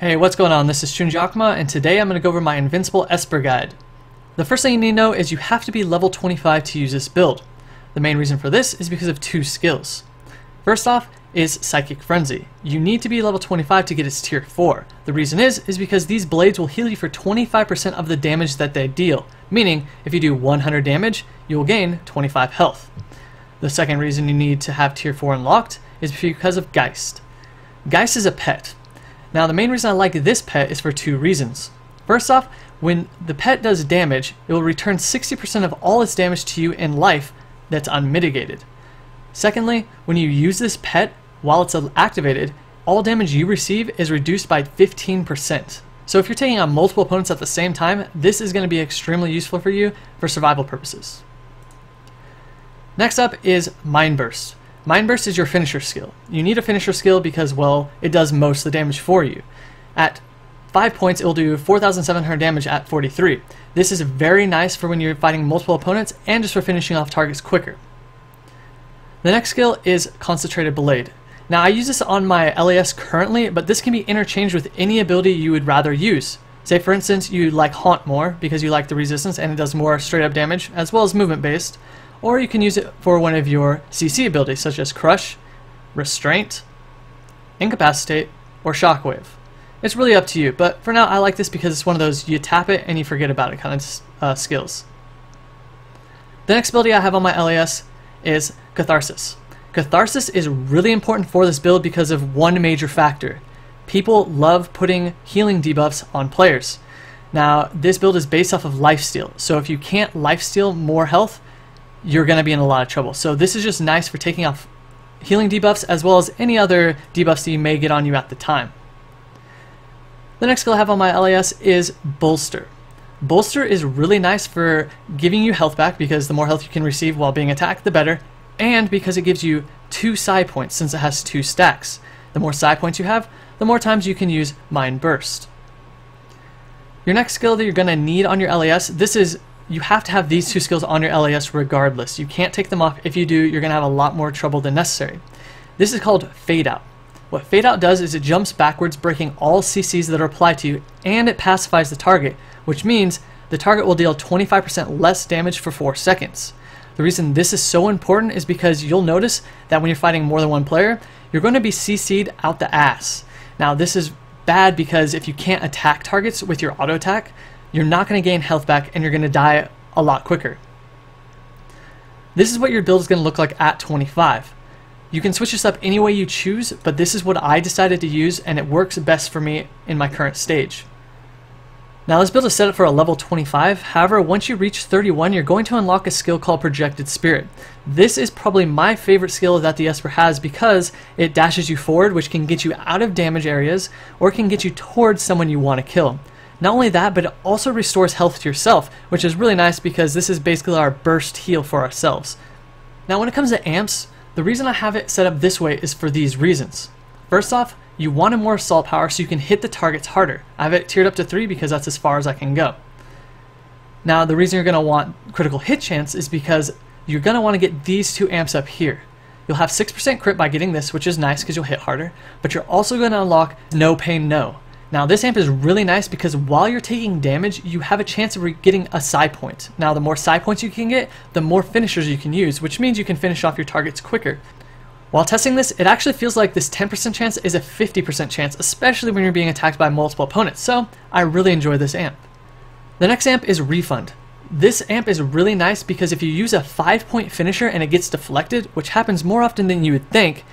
Hey, what's going on? This is Chunjakma, and today I'm going to go over my Invincible Esper guide. The first thing you need to know is you have to be level 25 to use this build. The main reason for this is because of two skills. First off is Psychic Frenzy. You need to be level 25 to get its tier 4. The reason is because these blades will heal you for 25% of the damage that they deal, meaning if you do 100 damage, you will gain 25 health. The second reason you need to have tier 4 unlocked is because of Geist. Geist is a pet. Now the main reason I like this pet is for two reasons. First off, when the pet does damage, it will return 60% of all its damage to you in life that's unmitigated. Secondly, when you use this pet while it's activated, all damage you receive is reduced by 15%. So if you're taking on multiple opponents at the same time, this is going to be extremely useful for you for survival purposes. Next up is Mind Burst. Mind Burst is your finisher skill. You need a finisher skill because, well, it does most of the damage for you. At 5 points, it will do 4,700 damage at 43. This is very nice for when you're fighting multiple opponents and just for finishing off targets quicker. The next skill is Concentrated Blade. Now I use this on my LAS currently, but this can be interchanged with any ability you would rather use. Say for instance you like Haunt more because you like the resistance and it does more straight up damage as well as movement based. Or you can use it for one of your CC abilities such as Crush, Restraint, Incapacitate, or Shockwave. It's really up to you, but for now I like this because it's one of those you tap it and you forget about it kind of skills. The next ability I have on my LAS is Catharsis. Catharsis is really important for this build because of one major factor. People love putting healing debuffs on players. Now this build is based off of lifesteal, so if you can't lifesteal more health, you're going to be in a lot of trouble. So this is just nice for taking off healing debuffs as well as any other debuffs that you may get on you at the time. The next skill I have on my LAS is Bolster. Bolster is really nice for giving you health back because the more health you can receive while being attacked, the better, and because it gives you 2 psi points since it has 2 stacks. The more psi points you have, the more times you can use Mind Burst. Your next skill that you're going to need on your LAS, you have to have these 2 skills on your LAS regardless. You can't take them off. If you do, you're going to have a lot more trouble than necessary. This is called Fade Out. What Fade Out does is it jumps backwards, breaking all CCs that are applied to you, and it pacifies the target, which means the target will deal 25% less damage for 4 seconds. The reason this is so important is because you'll notice that when you're fighting more than one player, you're going to be CC'd out the ass. Now this is bad because if you can't attack targets with your auto attack, you're not going to gain health back and you're going to die a lot quicker. This is what your build is going to look like at 25. You can switch this up any way you choose, but this is what I decided to use and it works best for me in my current stage. Now this build is set up for a level 25, however once you reach 31 you're going to unlock a skill called Projected Spirit. This is probably my favorite skill that the Esper has because it dashes you forward, which can get you out of damage areas or can get you towards someone you want to kill. Not only that, but it also restores health to yourself, which is really nice because this is basically our burst heal for ourselves. Now when it comes to amps, the reason I have it set up this way is for these reasons. First off, you want more assault power so you can hit the targets harder. I have it tiered up to 3 because that's as far as I can go. Now the reason you're going to want critical hit chance is because you're going to want to get these 2 amps up here. You'll have 6% crit by getting this, which is nice because you'll hit harder, but you're also going to unlock No Pain No. Now this amp is really nice because while you're taking damage, you have a chance of getting a psi point. Now the more psi points you can get, the more finishers you can use, which means you can finish off your targets quicker. While testing this, it actually feels like this 10% chance is a 50% chance, especially when you're being attacked by multiple opponents, so I really enjoy this amp. The next amp is Refund. This amp is really nice because if you use a 5-point finisher and it gets deflected, which happens more often than you would think,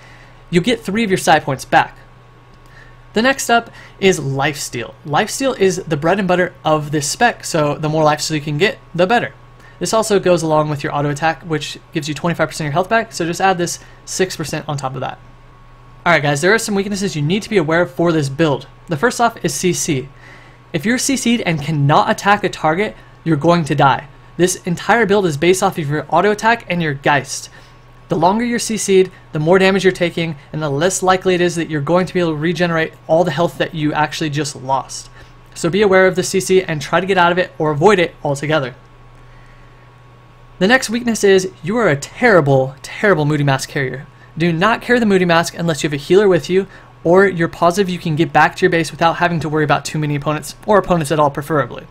you'll get 3 of your psi points back. The next up is Lifesteal. Lifesteal is the bread and butter of this spec, so the more lifesteal you can get, the better. This also goes along with your auto attack, which gives you 25% of your health back, so just add this 6% on top of that. Alright guys, there are some weaknesses you need to be aware of for this build. The first off is CC. If you're CC'd and cannot attack a target, you're going to die. This entire build is based off of your auto attack and your Geist. The longer you're CC'd, the more damage you're taking, and the less likely it is that you're going to be able to regenerate all the health that you actually just lost. So be aware of the CC and try to get out of it or avoid it altogether. The next weakness is you are a terrible, terrible Moody Mask carrier. Do not carry the Moody Mask unless you have a healer with you or you're positive you can get back to your base without having to worry about too many opponents, or opponents at all preferably.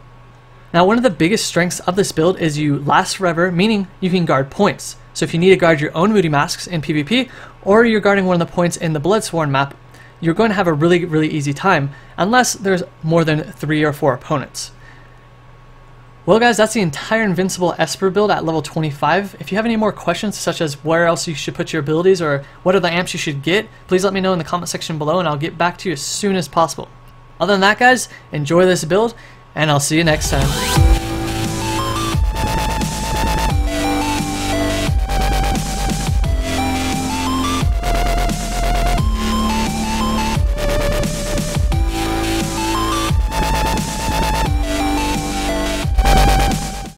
Now, one of the biggest strengths of this build is you last forever, meaning you can guard points. So if you need to guard your own Moody Masks in PvP, or you're guarding one of the points in the Bloodsworn map, you're going to have a really easy time, unless there's more than 3 or 4 opponents. Well guys, that's the entire Invincible Esper build at level 25. If you have any more questions, such as where else you should put your abilities, or what are the amps you should get, please let me know in the comment section below and I'll get back to you as soon as possible. Other than that guys, enjoy this build, and I'll see you next time.